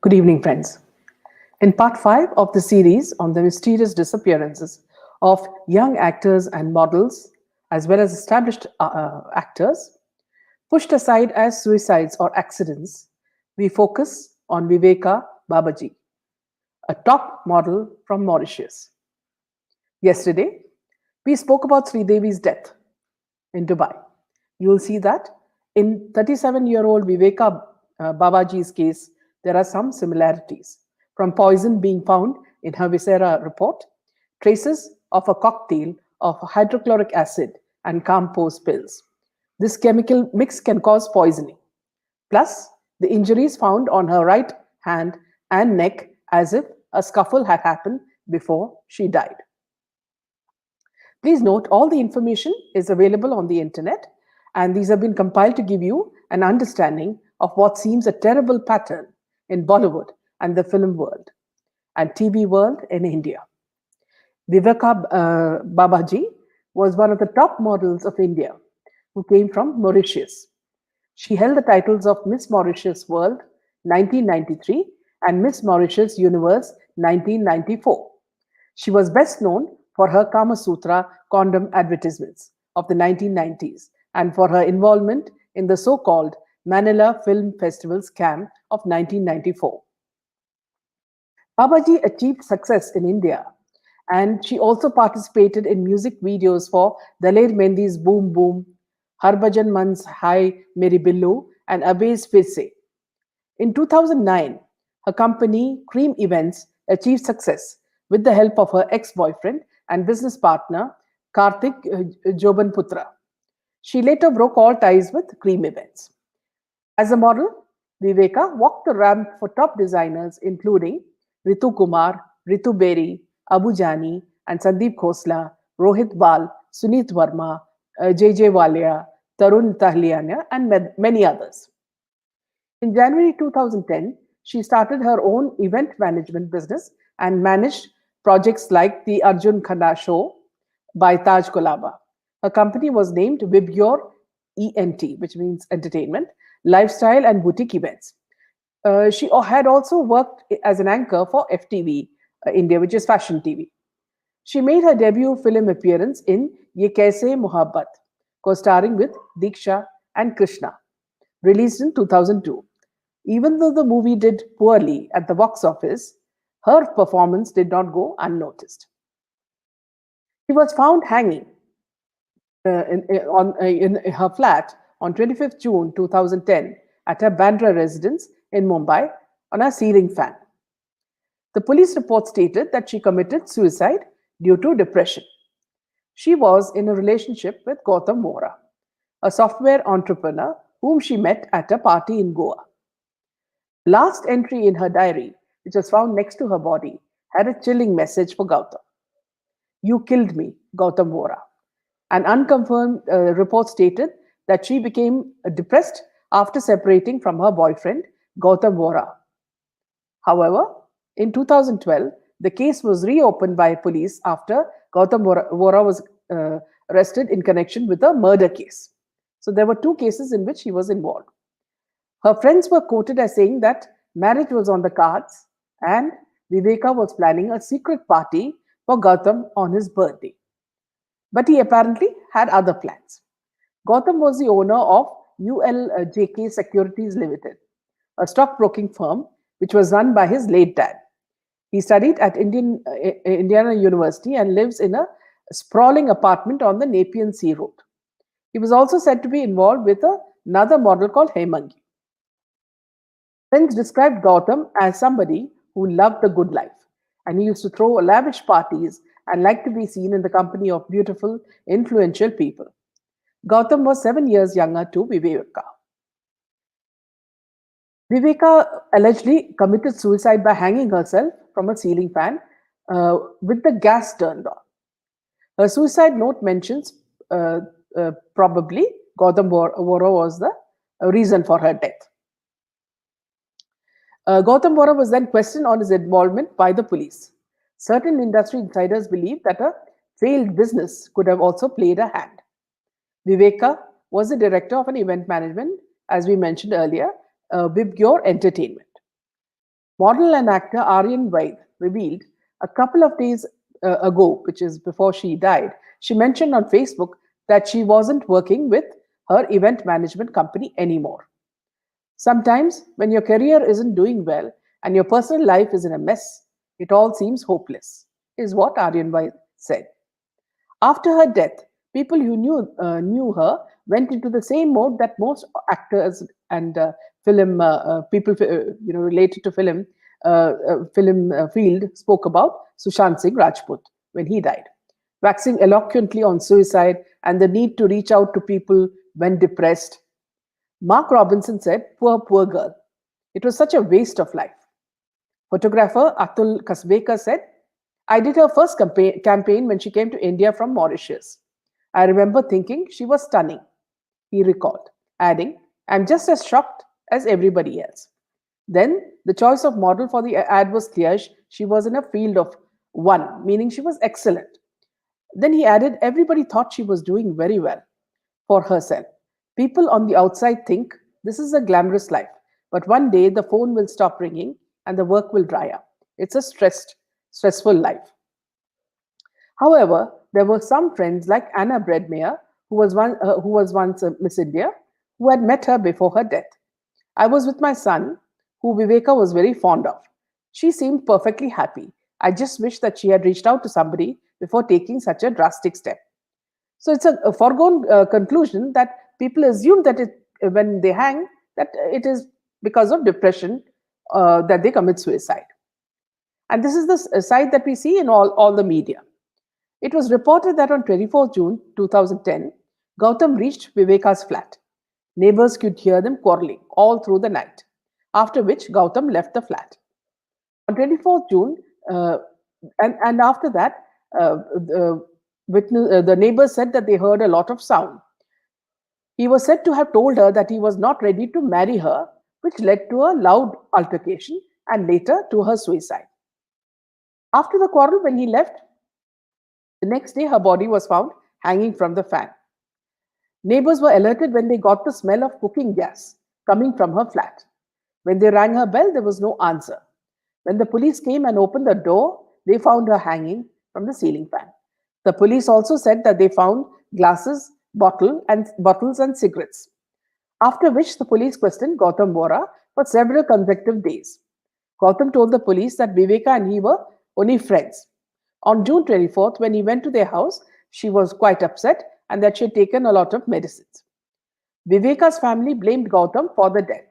Good evening, friends. In part 5 of the series on the mysterious disappearances of young actors and models, as well as established actors, pushed aside as suicides or accidents, we focus on Viveka Babaji, a top model from Mauritius. Yesterday, we spoke about Sridevi's death in Dubai. You will see that in 37-year-old Viveka Babaji's case, there are some similarities. From poison being found in her viscera report, traces of a cocktail of hydrochloric acid and compost pills. This chemical mix can cause poisoning. Plus, the injuries found on her right hand and neck as if a scuffle had happened before she died. Please note all the information is available on the internet, and these have been compiled to give you an understanding of what seems a terrible pattern in Bollywood and the film world and TV world in India. Viveka Babaji was one of the top models of India who came from Mauritius. She held the titles of Miss Mauritius World 1993 and Miss Mauritius Universe 1994. She was best known for her Kama Sutra condom advertisements of the 1990s and for her involvement in the so-called Manila Film Festival scam of 1994. Babaji achieved success in India, and she also participated in music videos for Daler Mendy's Boom Boom, Harbhajan Man's Hi Meri Billu, and Abey's Firse. In 2009, her company, Cream Events, achieved success with the help of her ex-boyfriend and business partner, Karthik Jobanputra. She later broke all ties with Cream Events. As a model, Viveka walked the ramp for top designers including Ritu Kumar, Ritu Beri, Abu Jani, and Sandeep Khosla, Rohit Bal, Suneet Verma, JJ Walia, Tarun Tahliania, and many others. In January 2010, she started her own event management business and managed projects like the Arjun Khanna Show by Taj Kolaba. Her company was named Vibgyor ENT, which means entertainment, lifestyle, and boutique events. She had also worked as an anchor for FTV India, which is fashion TV. She made her debut film appearance in Ye Kaise Muhabbat, co-starring with Diksha and Krishna, released in 2002. Even though the movie did poorly at the box office, her performance did not go unnoticed. She was found hanging in her flat on 25th June 2010 at her Bandra residence in Mumbai on a ceiling fan. The police report stated that she committed suicide due to depression. She was in a relationship with Gautam Vora, a software entrepreneur whom she met at a party in Goa. The last entry in her diary, which was found next to her body, had a chilling message for Gautam. You killed me, Gautam Vora. An unconfirmed report stated that she became depressed after separating from her boyfriend, Gautam Vora. However, in 2012, the case was reopened by police after Gautam Vora was arrested in connection with a murder case. So there were two cases in which he was involved. Her friends were quoted as saying that marriage was on the cards and Viveka was planning a secret party for Gautam on his birthday. But he apparently had other plans. Gautam was the owner of ULJK Securities Limited, a stockbroking firm which was run by his late dad. He studied at Indiana University and lives in a sprawling apartment on the Nepean Sea Road. He was also said to be involved with another model called Hemangi. Friends described Gautam as somebody who loved the good life, and he used to throw lavish parties and liked to be seen in the company of beautiful, influential people. Gautam was 7 years younger to Viveka. Viveka allegedly committed suicide by hanging herself from a ceiling fan with the gas turned on. Her suicide note mentions probably Gautam Vora was the reason for her death. Gautam Vora was then questioned on his involvement by the police. Certain industry insiders believe that a failed business could have also played a hand. Viveka was the director of an event management, as we mentioned earlier, Vibgyor Entertainment. Model and actor Aryan Vaid revealed a couple of days ago, which is before she died, she mentioned on Facebook that she wasn't working with her event management company anymore. Sometimes, when your career isn't doing well and your personal life is in a mess, it all seems hopeless, is what Aryan Vaid said. After her death, people who knew her went into the same mode that most actors and film people related to film field spoke about Sushant Singh Rajput when he died, waxing eloquently on suicide and the need to reach out to people when depressed. Mark Robinson said, "Poor, poor girl. It was such a waste of life." Photographer Atul Kasbekar said, "I did her first campaign when she came to India from Mauritius. I remember thinking she was stunning," he recalled, adding, "I'm just as shocked as everybody else." Then the choice of model for the ad was clear. She was in a field of one, meaning she was excellent. Then he added, "Everybody thought she was doing very well for herself. People on the outside think this is a glamorous life, but one day the phone will stop ringing and the work will dry up. It's a stressful life." However, there were some friends like Anna Bredmeyer, who was once a Miss India, who had met her before her death. "I was with my son, who Viveka was very fond of. She seemed perfectly happy. I just wish that she had reached out to somebody before taking such a drastic step." So it's a foregone conclusion that people assume that when they hang, that it is because of depression that they commit suicide. And this is the side that we see in all the media. It was reported that on 24th June 2010, Gautam reached Viveka's flat. Neighbors could hear them quarreling all through the night, after which Gautam left the flat. On 24th June, and after that, the neighbors said that they heard a lot of sound. He was said to have told her that he was not ready to marry her, which led to a loud altercation and later to her suicide. After the quarrel, when he left, the next day her body was found hanging from the fan. Neighbors were alerted when they got the smell of cooking gas coming from her flat. When they rang her bell, there was no answer. When the police came and opened the door, they found her hanging from the ceiling fan. The police also said that they found glasses, bottles and cigarettes. After which the police questioned Gautam Vora for several consecutive days. Gautam told the police that Viveka and he were only friends. On June 24th, when he went to their house, she was quite upset and that she had taken a lot of medicines. Viveka's family blamed Gautam for the death.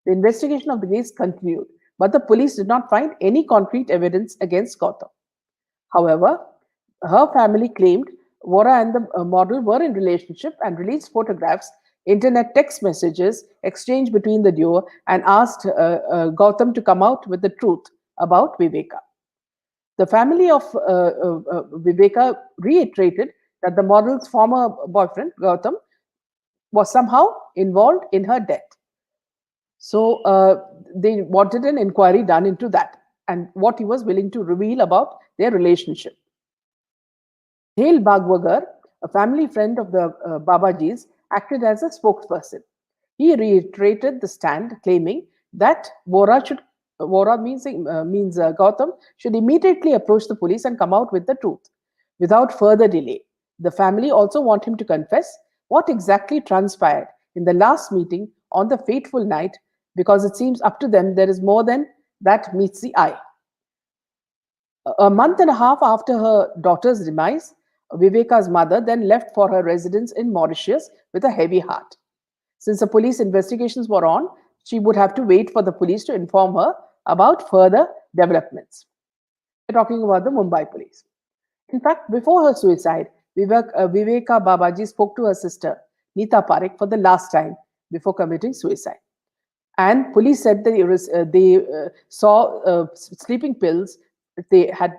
The investigation of the case continued, but the police did not find any concrete evidence against Gautam. However, her family claimed Vora and the model were in relationship and released photographs, internet text messages exchanged between the duo, and asked Gautam to come out with the truth about Viveka. The family of Viveka reiterated that the model's former boyfriend, Gautam, was somehow involved in her death. So they wanted an inquiry done into that and what he was willing to reveal about their relationship. Hale Bhagwagar, a family friend of the Babajis, acted as a spokesperson. He reiterated the stand, claiming that Vora means Gautam should immediately approach the police and come out with the truth without further delay. The family also want him to confess what exactly transpired in the last meeting on the fateful night, because it seems up to them there is more than that meets the eye. A month and a half after her daughter's demise, Viveka's mother then left for her residence in Mauritius with a heavy heart. Since the police investigations were on, she would have to wait for the police to inform her about further developments. We're talking about the Mumbai police. In fact, before her suicide, Viveka Babaji spoke to her sister, Neeta Parekh, for the last time before committing suicide. And police said that they saw sleeping pills. They had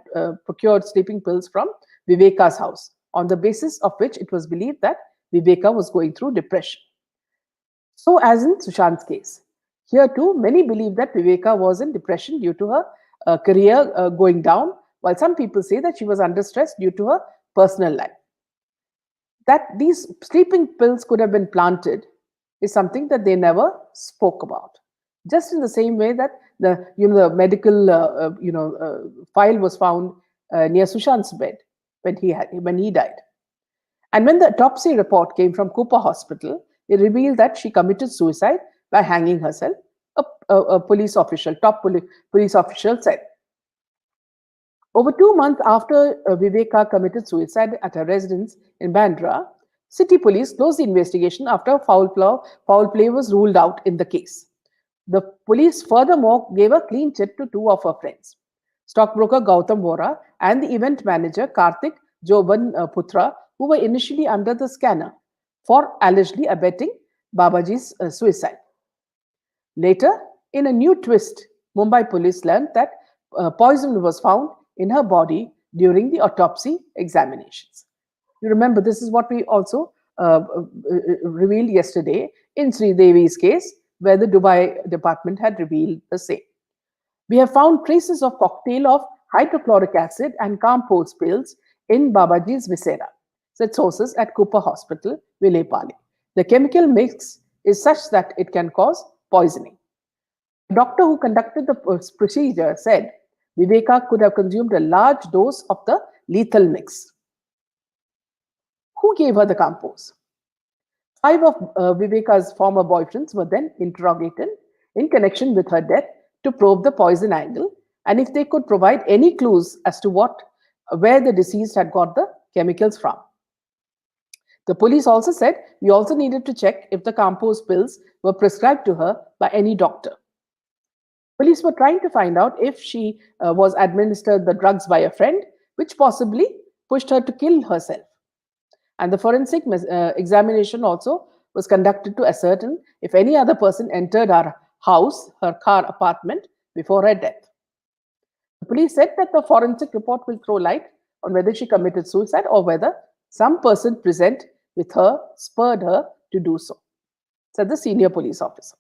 procured sleeping pills from Viveka's house, on the basis of which it was believed that Viveka was going through depression. So, as in Sushant's case, here too, many believe that Viveka was in depression due to her career going down, while some people say that she was under stress due to her personal life. That these sleeping pills could have been planted is something that they never spoke about. Just in the same way that The medical file was found near Sushant's bed when he died. And when the autopsy report came from Cooper Hospital, it revealed that she committed suicide by hanging herself. A police official said. Over 2 months after Viveka committed suicide at her residence in Bandra, city police closed the investigation after foul play was ruled out in the case. The police furthermore gave a clean chit to two of her friends, stockbroker Gautam Vora and the event manager Karthik Joban Putra, who were initially under the scanner for allegedly abetting Babaji's suicide. Later, in a new twist, Mumbai police learned that poison was found in her body during the autopsy examinations. You remember, this is what we also revealed yesterday in Sri Devi's case, where the Dubai department had revealed the same. We have found traces of cocktail of hydrochloric acid and compost pills in Babaji's viscera, said sources at Cooper Hospital, Vilepali. The chemical mix is such that it can cause poisoning. The doctor who conducted the procedure said Viveka could have consumed a large dose of the lethal mix. Who gave her the compost? 5 of Viveka's former boyfriends were then interrogated in connection with her death to probe the poison angle and if they could provide any clues as to where the deceased had got the chemicals from. The police also said we also needed to check if the compost pills were prescribed to her by any doctor. Police were trying to find out if she was administered the drugs by a friend, which possibly pushed her to kill herself. And the forensic examination also was conducted to ascertain if any other person entered her house, her car, apartment before her death. The police said that the forensic report will throw light on whether she committed suicide or whether some person present with her spurred her to do so, said the senior police officer.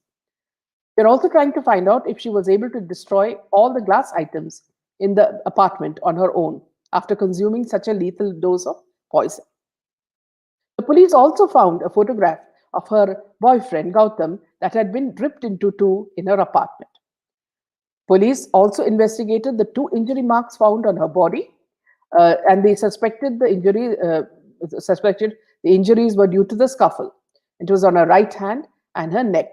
They're also trying to find out if she was able to destroy all the glass items in the apartment on her own after consuming such a lethal dose of poison. The police also found a photograph of her boyfriend, Gautam, that had been ripped into two in her apartment. Police also investigated the 2 injury marks found on her body, and they suspected the injuries were due to the scuffle. It was on her right hand and her neck.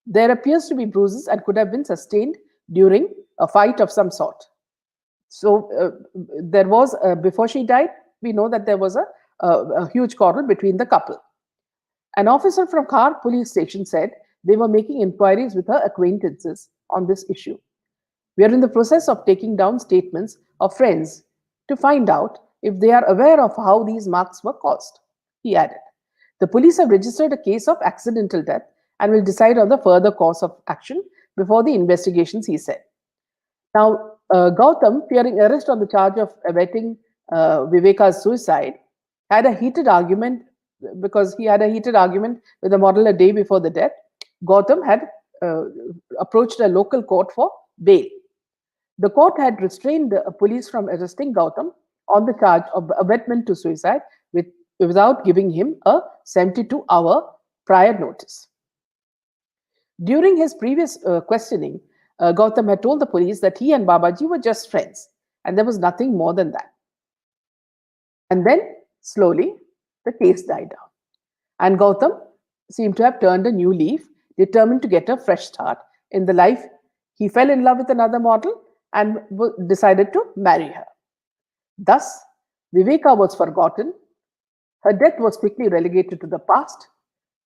There appears to be bruises and could have been sustained during a fight of some sort. So there was, before she died, we know that there was a huge quarrel between the couple. An officer from Khar police station said they were making inquiries with her acquaintances on this issue. We are in the process of taking down statements of friends to find out if they are aware of how these marks were caused, he added. The police have registered a case of accidental death and will decide on the further course of action before the investigations, he said. Now, Gautam, fearing arrest on the charge of abetting Viveka's suicide, had a heated argument because he had a heated argument with the model a day before the death. Gautam had approached a local court for bail. The court had restrained the police from arresting Gautam on the charge of abetment to suicide without giving him a 72-hour prior notice. During his previous questioning, Gautam had told the police that he and Babaji were just friends, and there was nothing more than that. And then, slowly, the case died down. And Gautam seemed to have turned a new leaf, determined to get a fresh start in the life. He fell in love with another model and decided to marry her. Thus, Viveka was forgotten. Her death was quickly relegated to the past.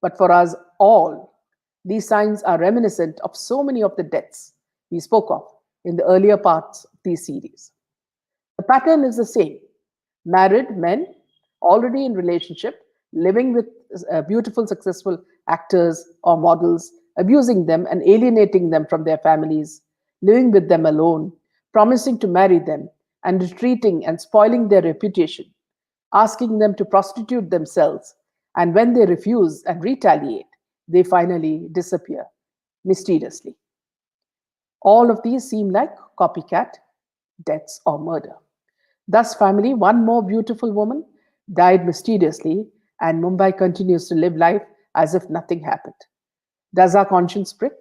But for us all, these signs are reminiscent of so many of the deaths we spoke of in the earlier parts of these series. The pattern is the same. Married men, already in relationship, living with beautiful, successful actors or models, abusing them and alienating them from their families, living with them alone, promising to marry them, and retreating and spoiling their reputation, asking them to prostitute themselves, and when they refuse and retaliate, they finally disappear mysteriously. All of these seem like copycat deaths or murder. Thus, family, one more beautiful woman died mysteriously, and Mumbai continues to live life as if nothing happened. Does our conscience prick?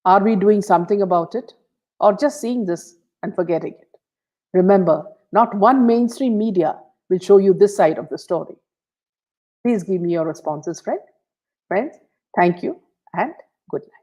Are we doing something about it? Or just seeing this and forgetting it? Remember, not one mainstream media will show you this side of the story. Please give me your responses, friends. Thank you and good night.